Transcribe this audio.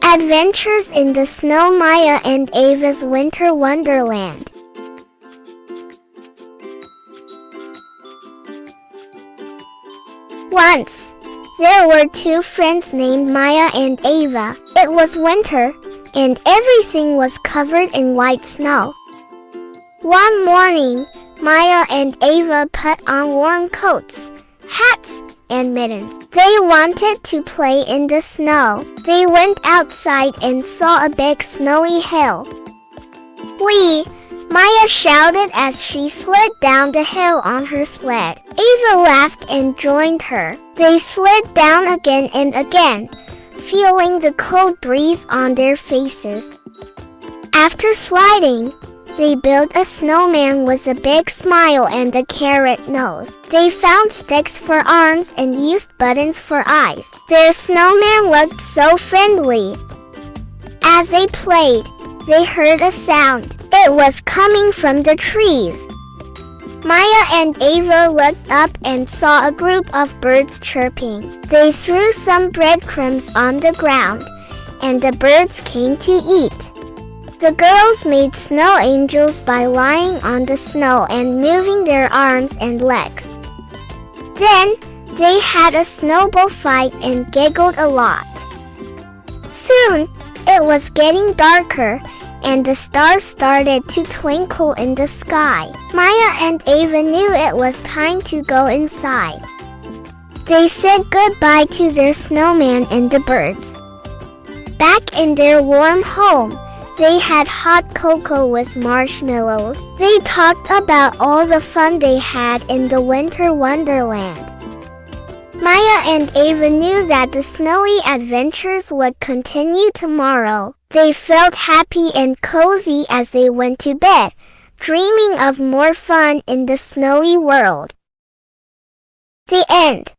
Adventures in the Snow. Maya and Eva's Winter Wonderland. Once, there were two friends named Maya and Eva. It was winter, and everything was covered in white snow. One morning, Maya and Eva put on warm coats, hats, and mittens. They wanted to play in the snow. They went outside and saw a big snowy hill. "Whee!" Maya shouted as she slid down the hill on her sled. Eva laughed and joined her. They slid down again and again, feeling the cold breeze on their faces. After sliding, they built a snowman with a big smile and a carrot nose. They found sticks for arms and used buttons for eyes. Their snowman looked so friendly. As they played, they heard a sound. It was coming from the trees. Maya and Eva looked up and saw a group of birds chirping. They threw some breadcrumbs on the ground, and the birds came to eat. The girls made snow angels by lying on the snow and moving their arms and legs. Then, they had a snowball fight and giggled a lot. Soon, it was getting darker, and the stars started to twinkle in the sky. Maya and Eva knew it was time to go inside. They said goodbye to their snowman and the birds. Back in their warm home, they had hot cocoa with marshmallows. They talked about all the fun they had in the winter wonderland. Maya and Eva knew that the snowy adventures would continue tomorrow. They felt happy and cozy as they went to bed, dreaming of more fun in the snowy world. The end.